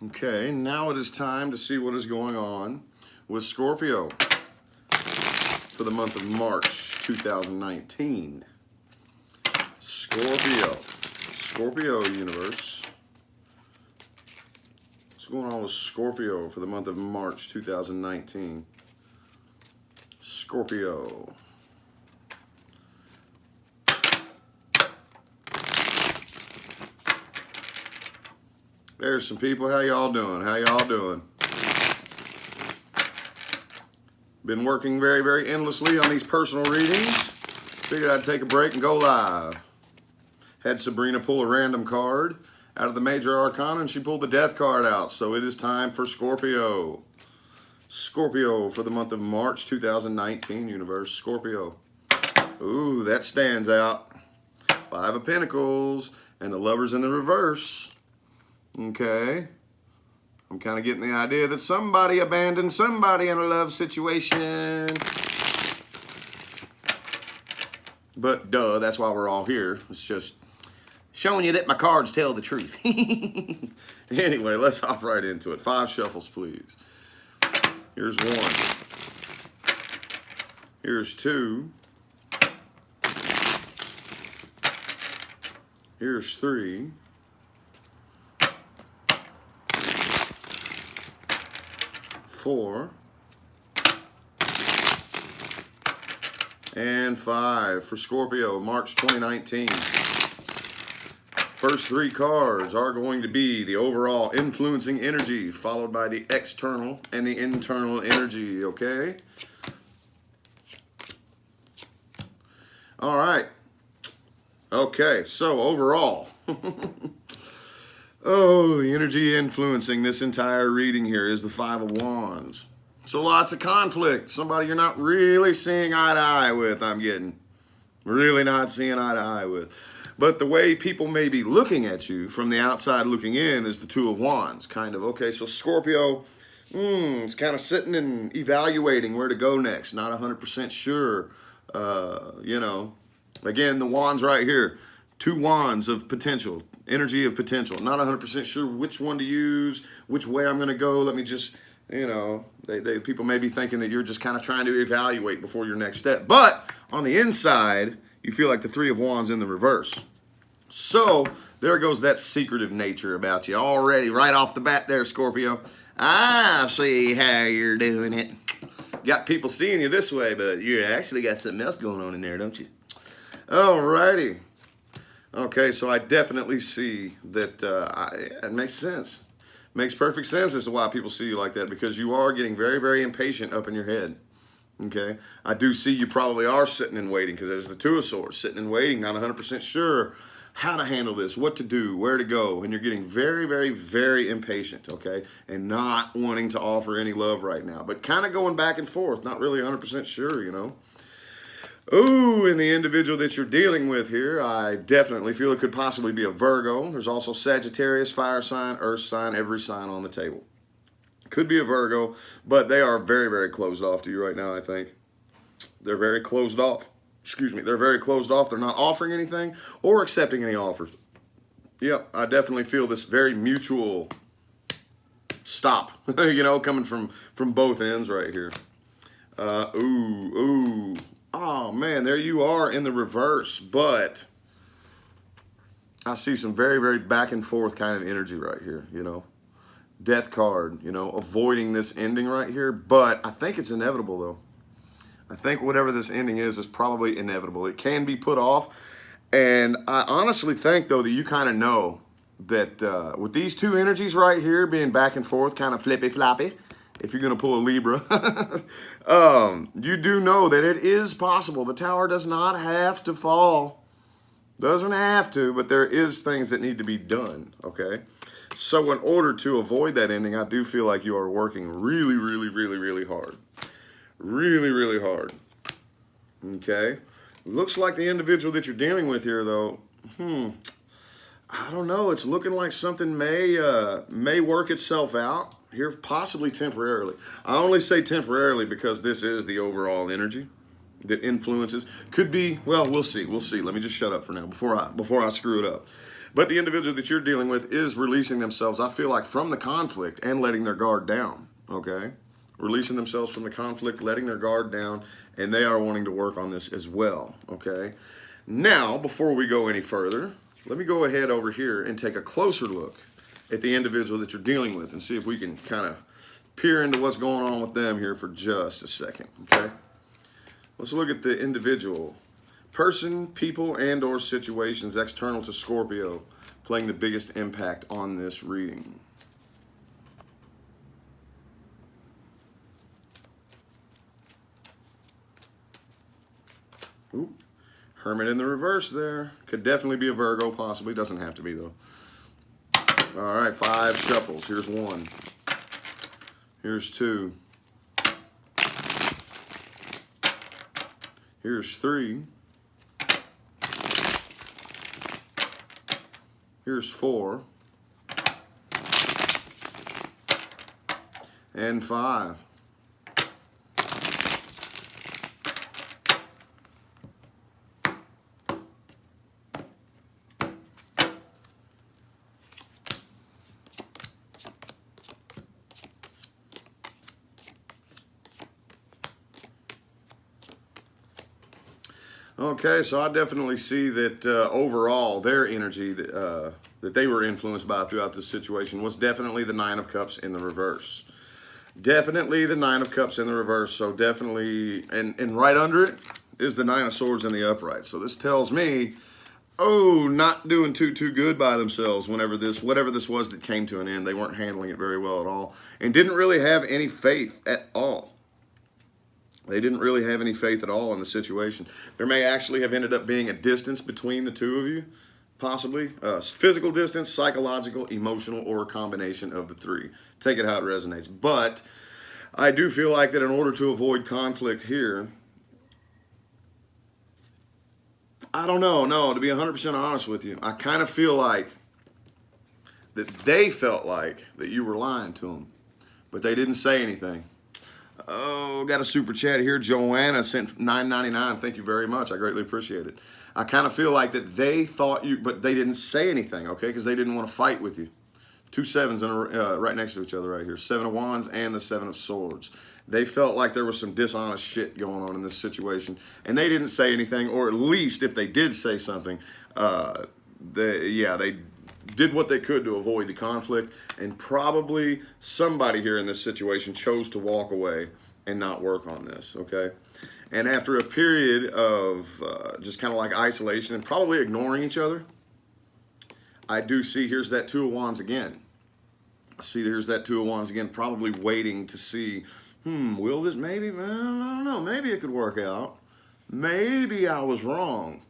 Okay, now it is time to see what is going on with Scorpio for the month of March 2019. Scorpio universe. What's going on with Scorpio for the month of March 2019? Scorpio. There's some people. How y'all doing? How y'all doing? Been working very, very endlessly on these personal readings. Figured I'd take a break and go live. Had Sabrina pull a random card out of the Major Arcana, and she pulled the Death card out. So it is time for Scorpio. Scorpio for the month of March 2019, universe. Scorpio. Ooh, that stands out. Five of Pentacles, and the Lover's in the reverse. Okay. I'm kind of getting the idea that somebody abandoned somebody in a love situation. But duh, that's why we're all here. It's just showing you that my cards tell the truth. Anyway, let's hop right into it. 5 shuffles, please. Here's 1. Here's 2. Here's 3. 4 and 5 for Scorpio, March 2019. First 3 cards are going to be the overall influencing energy, followed by the external and the internal energy, okay? All right. Okay, so overall, oh, the energy influencing this entire reading here is the 5 of Wands. So lots of conflict. Somebody you're not really seeing eye to eye with, I'm getting. Really not seeing eye to eye with. But the way people may be looking at you from the outside looking in is the 2 of Wands, kind of. Okay, so Scorpio is kind of sitting and evaluating where to go next. Not 100% sure. You know, again, the Wands right here. 2 wands of potential, energy of potential. Not 100% sure which one to use, which way I'm going to go. Let me just, you know, people may be thinking that you're just kind of trying to evaluate before your next step. But on the inside, you feel like the 3 of Wands in the reverse. So there goes that secretive nature about you already right off the bat there, Scorpio. I see how you're doing it. Got people seeing you this way, but you actually got something else going on in there, don't you? All righty. Okay, so I definitely see that it makes sense. Makes perfect sense as to why people see you like that, because you are getting very, very impatient up in your head. Okay, I do see you probably are sitting and waiting, because there's the 2 of Swords, sitting and waiting, not 100% sure how to handle this, what to do, where to go, and you're getting very, very, very impatient, okay, and not wanting to offer any love right now, but kind of going back and forth, not really 100% sure, you know. Ooh, and the individual that you're dealing with here, I definitely feel it could possibly be a Virgo. There's also Sagittarius, fire sign, earth sign, every sign on the table. Could be a Virgo, but they are very, very closed off to you right now, I think. They're very closed off. Excuse me, they're very closed off. They're not offering anything or accepting any offers. Yep, I definitely feel this very mutual stop, you know, coming from both ends right here. Ooh. Oh, man, there you are in the reverse, but I see some very, very back and forth kind of energy right here, you know. Death card, you know, avoiding this ending right here, but I think it's inevitable, though. I think whatever this ending is probably inevitable. It can be put off, and I honestly think, though, that you kind of know that with these 2 energies right here being back and forth, kind of flippy-floppy, if you're going to pull a Libra, you do know that it is possible. The tower does not have to fall. Doesn't have to, but there is things that need to be done, okay? So in order to avoid that ending, I do feel like you are working really, really, really, really hard. Really, really hard. Okay? Looks like the individual that you're dealing with here, though, I don't know. It's looking like something may work itself out here, possibly temporarily. I only say temporarily because this is the overall energy that influences. Could be, well, we'll see. We'll see. Let me just shut up for now before I screw it up. But the individual that you're dealing with is releasing themselves, I feel like, from the conflict and letting their guard down, okay? Releasing themselves from the conflict, letting their guard down, and they are wanting to work on this as well, okay? Now, before we go any further, let me go ahead over here and take a closer look at the individual that you're dealing with and see if we can kind of peer into what's going on with them here for just a second, okay? Let's look at the individual. Person, people, and or situations external to Scorpio playing the biggest impact on this reading. Ooh, Hermit in the reverse there. Could definitely be a Virgo, possibly. Doesn't have to be, though. All right, 5 shuffles. Here's 1. Here's 2. Here's 3. Here's 4. And 5. Okay, so I definitely see that overall their energy that they were influenced by throughout this situation was definitely the 9 of Cups in the reverse. Definitely the 9 of Cups in the reverse, so definitely, and right under it is the 9 of Swords in the upright. So this tells me, oh, not doing too good by themselves whatever this was that came to an end. They weren't handling it very well at all and didn't really have any faith at all. They didn't really have any faith at all in the situation. There may actually have ended up being a distance between the two of you, possibly. Physical distance, psychological, emotional, or a combination of the 3. Take it how it resonates. But I do feel like that in order to avoid conflict here, I don't know, no, to be 100% honest with you, I kind of feel like that they felt like that you were lying to them, but they didn't say anything. Oh, got a super chat here. Joanna sent $9.99. Thank you very much. I greatly appreciate it. I kind of feel like that they thought you, but they didn't say anything, okay? Because they didn't want to fight with you. 2 sevens in right next to each other right here. 7 of Wands and the 7 of Swords. They felt like there was some dishonest shit going on in this situation, and they didn't say anything, or at least if they did say something, they did what they could to avoid the conflict, and probably somebody here in this situation chose to walk away and not work on this, okay? And after a period of just kind of like isolation and probably ignoring each other, I do see, here's that 2 of Wands again. I see there's that 2 of Wands again, probably waiting to see, will this maybe, well, I don't know, maybe it could work out. Maybe I was wrong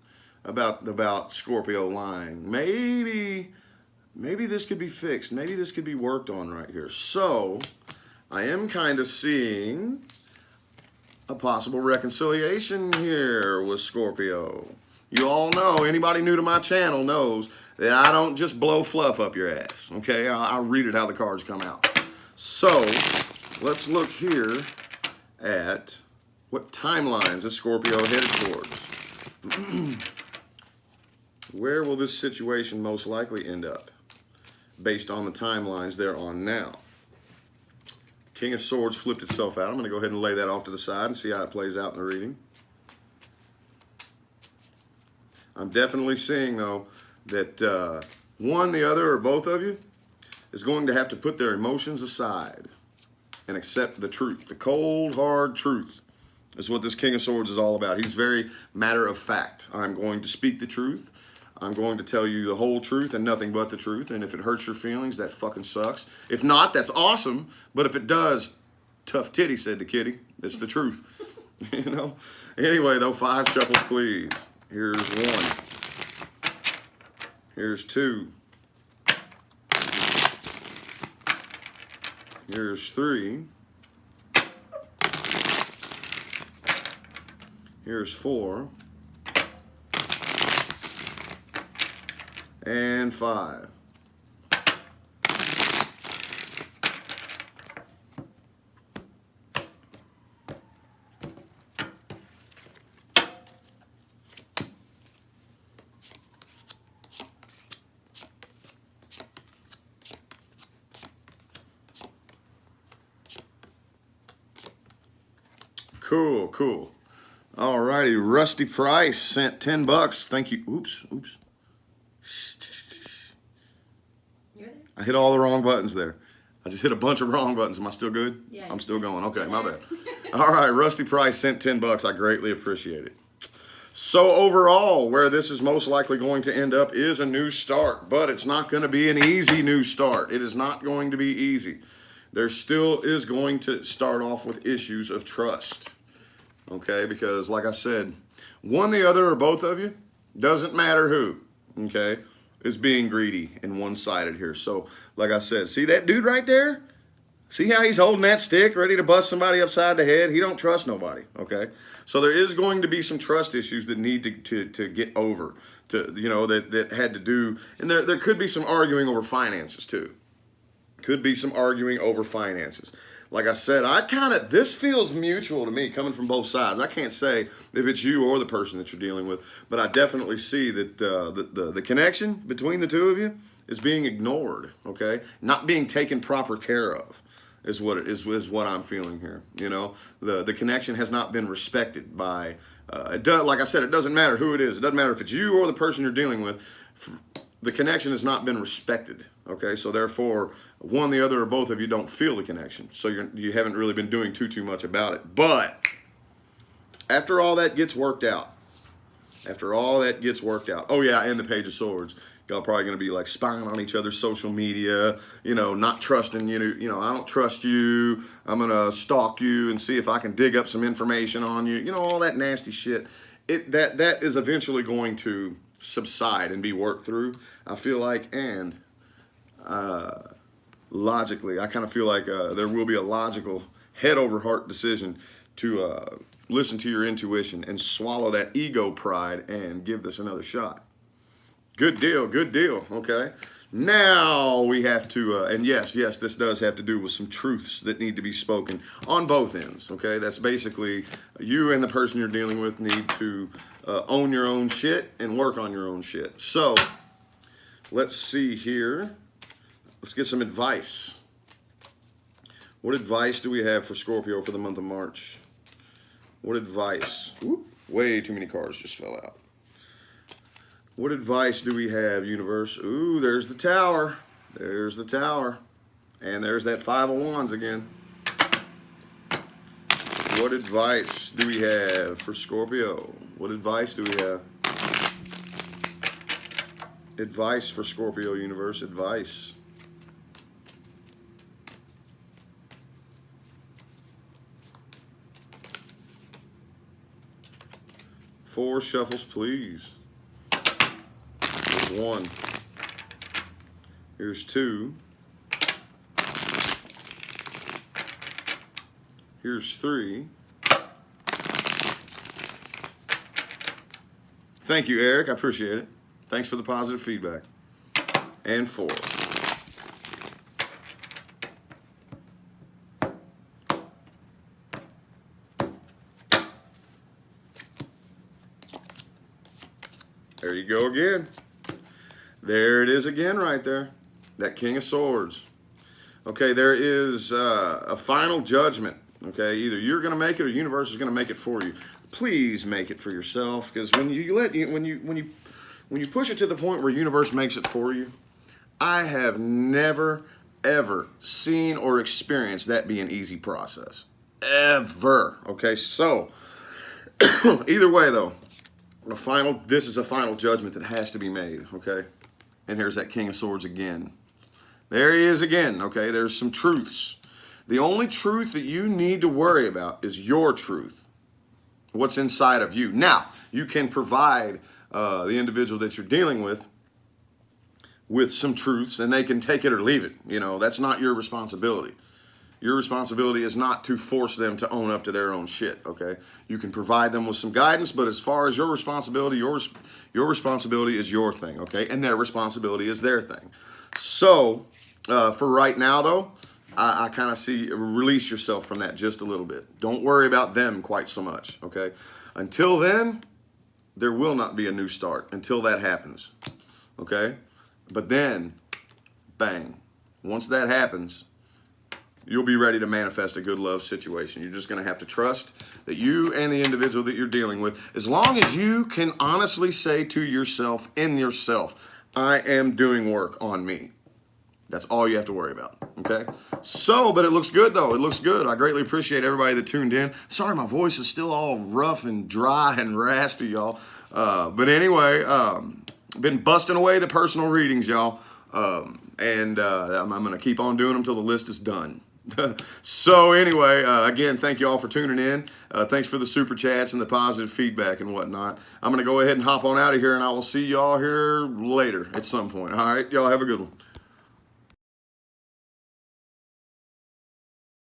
about Scorpio lying. Maybe this could be fixed. Maybe this could be worked on right here. So I am kind of seeing a possible reconciliation here with Scorpio. You all know, anybody new to my channel knows that I don't just blow fluff up your ass, okay? I'll read it how the cards come out. So let's look here at what timelines is Scorpio headed towards. Where will this situation most likely end up based on the timelines they're on now? King of Swords flipped itself out. I'm going to go ahead and lay that off to the side and see how it plays out in the reading. I'm definitely seeing, though, that one, the other, or both of you is going to have to put their emotions aside and accept the truth. The cold, hard truth is what this King of Swords is all about. He's very matter of fact. I'm going to speak the truth. I'm going to tell you the whole truth and nothing but the truth. And if it hurts your feelings, that fucking sucks. If not, that's awesome. But if it does, tough titty, said the kitty. It's the truth. You know? Anyway, though, 5 shuffles, please. Here's 1. Here's 2. Here's 3. Here's 4. And 5. Cool, cool. All righty, Rusty Price sent $10. Thank you. Oops. You're there? I hit all the wrong buttons there. I just hit a bunch of wrong buttons. Am I still good? Yeah. I'm still going. Okay, my bad. All right, Rusty Price sent $10. I greatly appreciate it. So overall, where this is most likely going to end up is a new start, but it's not going to be an easy new start. It is not going to be easy. There still is going to start off with issues of trust, okay? Because like I said, one, the other, or both of you, doesn't matter who, okay, is being greedy and one-sided here. So like I said, see that dude right there? See how he's holding that stick, ready to bust somebody upside the head? He don't trust nobody, okay? So there is going to be some trust issues that need to get over, that had to do, and there could be some arguing over finances too. Could be some arguing over finances. Like I said, this feels mutual to me, coming from both sides. I can't say if it's you or the person that you're dealing with, but I definitely see that the connection between the two of you is being ignored, okay? Not being taken proper care of. Is what I'm feeling here. You know, the connection has not been respected by. Like I said, it doesn't matter who it is. It doesn't matter if it's you or the person you're dealing with. The connection has not been respected. Okay, so therefore, one, the other, or both of you don't feel the connection. So you haven't really been doing too much about it. But after all that gets worked out, oh yeah, and the Page of Swords. Y'all probably going to be like spying on each other's social media, not trusting you. I don't trust you. I'm going to stalk you and see if I can dig up some information on you. All that nasty shit. That is eventually going to subside and be worked through, I feel like. And logically, I kind of feel like there will be a logical head over heart decision to listen to your intuition and swallow that ego pride and give this another shot. Good deal, okay? Now we have to, and yes, this does have to do with some truths that need to be spoken on both ends, okay? That's basically you and the person you're dealing with need to own your own shit and work on your own shit. So, let's see here. Let's get some advice. What advice do we have for Scorpio for the month of March? What advice? Whoop, way too many cards just fell out. What advice do we have, universe? Ooh, there's the Tower. There's the Tower. And there's that Five of Wands again. What advice do we have for Scorpio? What advice do we have? Advice for Scorpio, universe. Advice. Four shuffles, please. Here's one. Here's two. Here's three. Thank you, Eric. I appreciate it. Thanks for the positive feedback. And four. There you go again. There it is again right there. That King of Swords. Okay, there is a final judgment. Okay, either you're going to make it or the universe is going to make it for you. Please make it for yourself, because when you push it to the point where universe makes it for you, I have never ever seen or experienced that be an easy process. Ever. Okay, so either way though, this is a final judgment that has to be made, okay? And here's that King of Swords again. There he is again, okay? There's some truths. The only truth that you need to worry about is your truth. What's inside of you. Now, you can provide the individual that you're dealing with some truths, and they can take it or leave it. That's not your responsibility. Your responsibility is not to force them to own up to their own shit, okay? You can provide them with some guidance, but as far as your responsibility, your responsibility is your thing, okay? And their responsibility is their thing. So, for right now, though, I kind of see, release yourself from that just a little bit. Don't worry about them quite so much, okay? Until then, there will not be a new start until that happens, okay? But then, bang. Once that happens, you'll be ready to manifest a good love situation. You're just going to have to trust that you and the individual that you're dealing with, as long as you can honestly say to yourself, I am doing work on me. That's all you have to worry about, okay? So, but it looks good, though. It looks good. I greatly appreciate everybody that tuned in. Sorry, my voice is still all rough and dry and raspy, y'all. But anyway, been busting away the personal readings, y'all. I'm going to keep on doing them until the list is done. So anyway, again, thank you all for tuning in. Thanks for the super chats and the positive feedback and whatnot. I'm going to go ahead and hop on out of here, and I will see y'all here later at some point. All right, y'all have a good one.